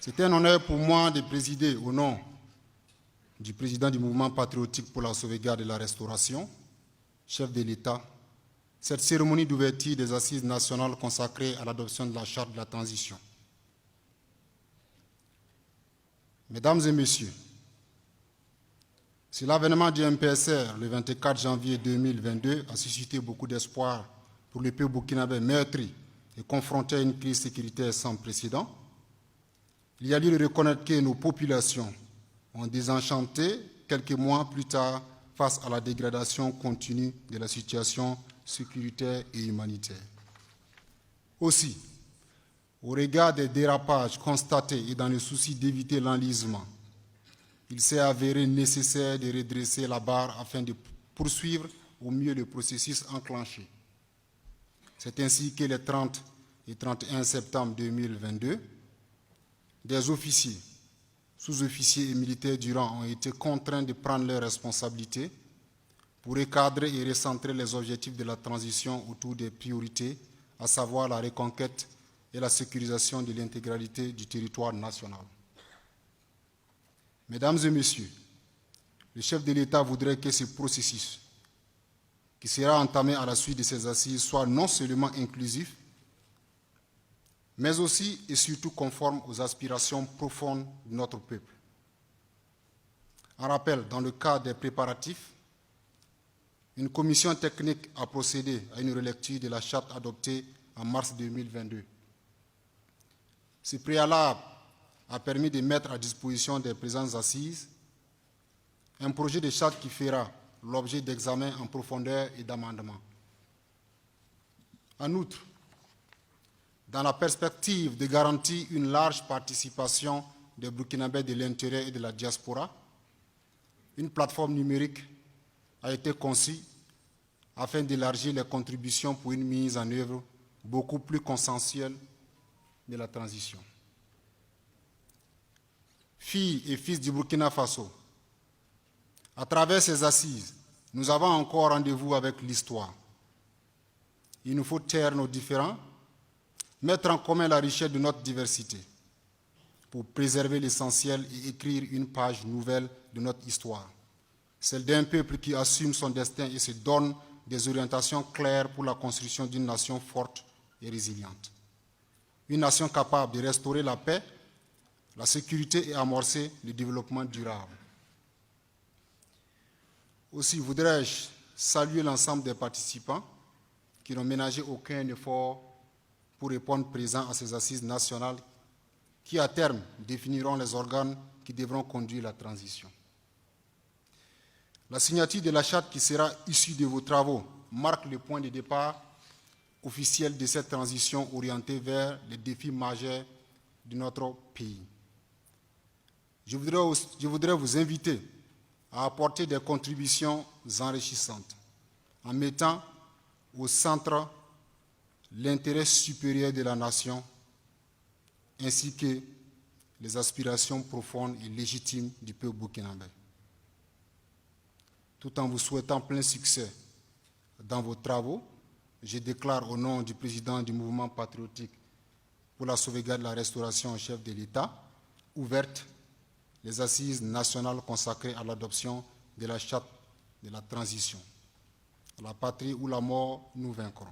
C'est un honneur pour moi de présider au nom du président du mouvement patriotique pour la sauvegarde et la restauration, chef de l'État, cette cérémonie d'ouverture des assises nationales consacrées à l'adoption de la charte de la transition. Mesdames et messieurs, si l'avènement du MPSR le 24 janvier 2022 a suscité beaucoup d'espoir pour le peuple burkinabé meurtri et confronté à une crise sécuritaire sans précédent, il y a lieu de reconnaître que nos populations ont désenchanté quelques mois plus tard face à la dégradation continue de la situation sécuritaire et humanitaire. Aussi, au regard des dérapages constatés et dans le souci d'éviter l'enlisement, il s'est avéré nécessaire de redresser la barre afin de poursuivre au mieux le processus enclenché. C'est ainsi que les 30 et 31 septembre 2022, des officiers, sous-officiers et militaires du rang ont été contraints de prendre leurs responsabilités pour recadrer et recentrer les objectifs de la transition autour des priorités, à savoir la reconquête et la sécurisation de l'intégralité du territoire national. Mesdames et messieurs, le chef de l'État voudrait que ce processus, qui sera entamé à la suite de ces assises, soit non seulement inclusif, mais aussi et surtout conforme aux aspirations profondes de notre peuple. En rappel, dans le cadre des préparatifs, une commission technique a procédé à une relecture de la charte adoptée en mars 2022. Ce préalable a permis de mettre à disposition des présentes assises un projet de charte qui fera l'objet d'examen en profondeur et d'amendements. En outre, dans la perspective de garantir une large participation des Burkinabés de l'intérieur et de la diaspora, une plateforme numérique a été conçue afin d'élargir les contributions pour une mise en œuvre beaucoup plus consensuelle de la transition. Filles et fils du Burkina Faso, à travers ces assises, nous avons encore rendez-vous avec l'histoire. Il nous faut taire nos différends, mettre en commun la richesse de notre diversité pour préserver l'essentiel et écrire une page nouvelle de notre histoire, celle d'un peuple qui assume son destin et se donne des orientations claires pour la construction d'une nation forte et résiliente. Une nation capable de restaurer la paix, la sécurité et amorcer le développement durable. Aussi voudrais-je saluer l'ensemble des participants qui n'ont ménagé aucun effort pour répondre présent à ces assises nationales qui, à terme, définiront les organes qui devront conduire la transition. La signature de la charte qui sera issue de vos travaux marque le point de départ officiel de cette transition orientée vers les défis majeurs de notre pays. Je voudrais vous inviter à apporter des contributions enrichissantes en mettant au centre l'intérêt supérieur de la nation ainsi que les aspirations profondes et légitimes du peuple burkinabé. Tout en vous souhaitant plein succès dans vos travaux, je déclare au nom du président du mouvement patriotique pour la sauvegarde et la restauration chef de l'État, ouvertes les assises nationales consacrées à l'adoption de la charte de la transition. À la patrie ou la mort, nous vaincrons.